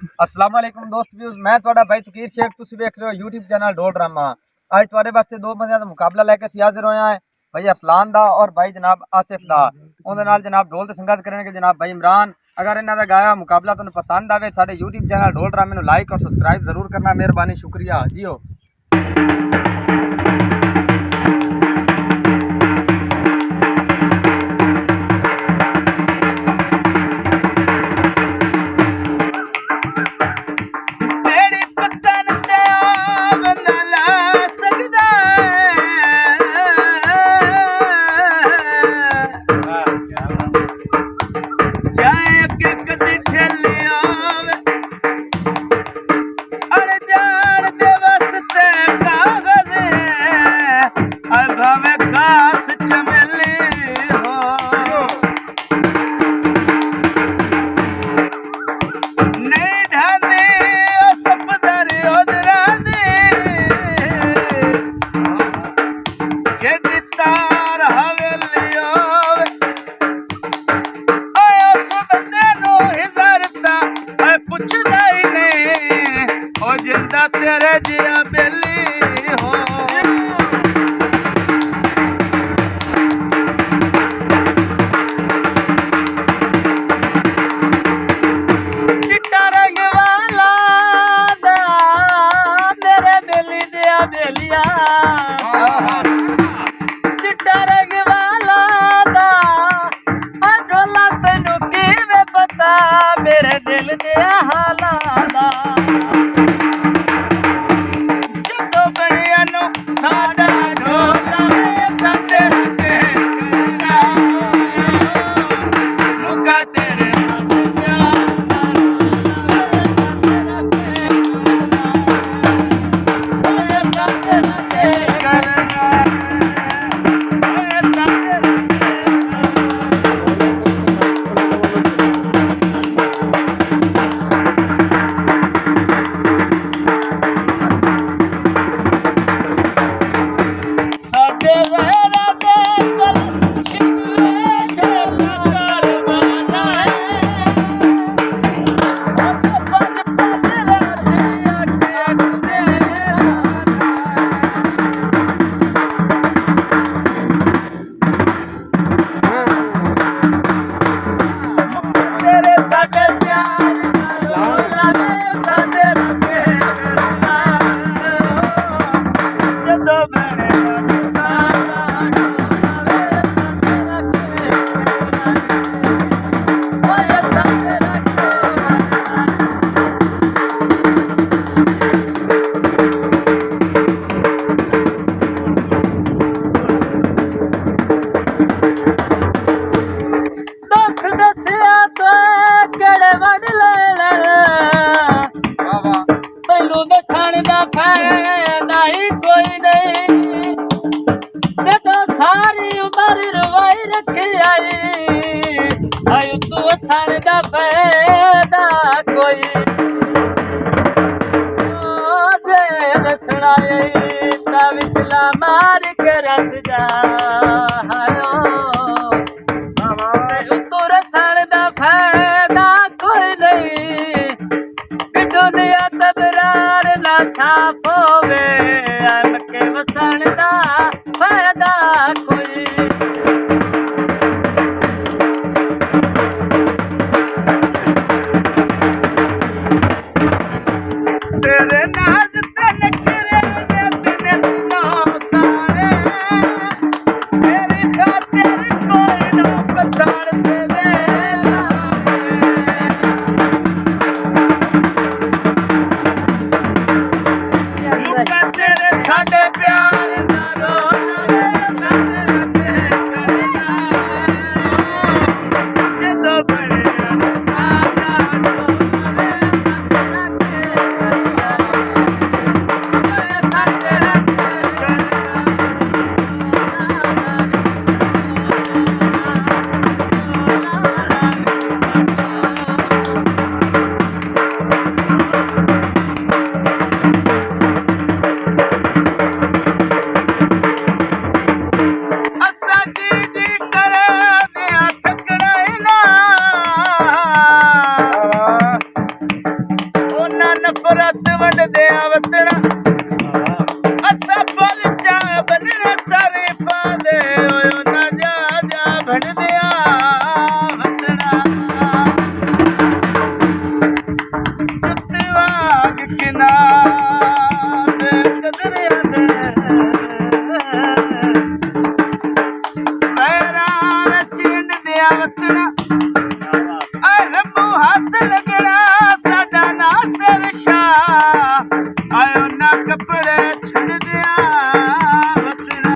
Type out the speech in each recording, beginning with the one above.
अस्सलाम वालेकुम दोस्त व्यूज़, मैं ਤੁਹਾਡਾ भाई तकीर शेख, ਤੁਸੀਂ ਵੇਖ ਰਹੇ ਹੋ YouTube चैनल ढोल ड्रामा। आज ਤੁਹਾਡੇ ਵਾਸਤੇ ਦੋ ਬੰਦਿਆਂ ਦਾ ਮੁਕਾਬਲਾ ਲੈ ਕੇ ਅਸੀਂ ਹਾਜ਼ਰ ਹੋਏ ਹਾਂ, भाई ਅਸਲਾਨ ਦਾ और भाई जनाब आसिफ ਦਾ। ਉਹਦੇ ਨਾਲ जनाब ढोल ਤੇ ਸੰਗਤ ਕਰਨਗੇ जनाब भाई इमरान। अगर ਇਹਨਾਂ ਦਾ ਗਾਇਆ ਮੁਕਾਬਲਾ ਤੁਹਾਨੂੰ ਪਸੰਦ ਆਵੇ, ਸਾਡੇ YouTube चैनल ढोल ड्रामे ਨੂੰ ਲਾਈਕ और सब्सक्राइब ਜ਼ਰੂਰ ਕਰਨਾ, ਮਿਹਰਬਾਨੀ, ਸ਼ੁਕਰੀਆ ਜੀਓ। जिंदा तेरे जिया बेली हो चिट्टा रंग वाला दा मेरे बेली दिया बेलिया चिट्टा रंग वाला दा ढोला तेनू किवें पता मेरे दिल दिया हालां दा साडा ढोला सते रखे करना मुका तेरे सब प्यार सते रखे करना सते सारी उम्र रवाई रखी आई तू सन दा पैदा कोई दसना विचला मार के रस जा तू रसन दा फायदा कोई नहीं दुनिया तबरार ना साफ होवे के वसन दा फायदा कोई तेरे नाज तलक रे तेरे नाम सारे तेरी खातिर कोई ना पताड़ तेरे मुका तेरे साडे प्यार दा नफरत वंडदिया वतना असा पल चा बनना तारीफां दे ना जा जा भंडदिया वतना जुत्तवाग किनार कदर पैरां चिंड दिया वतना रब्बू हाथ लगना साडा ना सिर शाह आयो ना कपड़े छड़ दिया वतना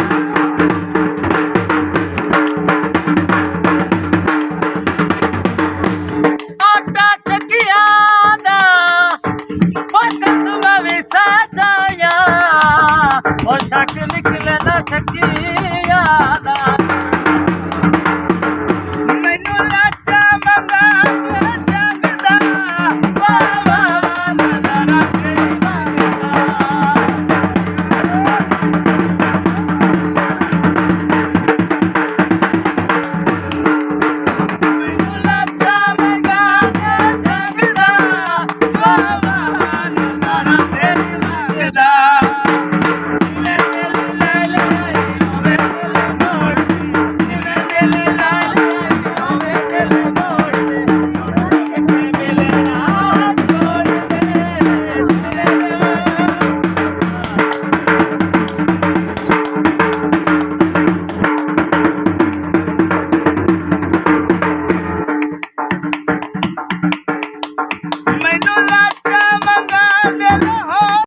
आटा चकिया दा दसवा भी साजाया और शक निकले ना शकी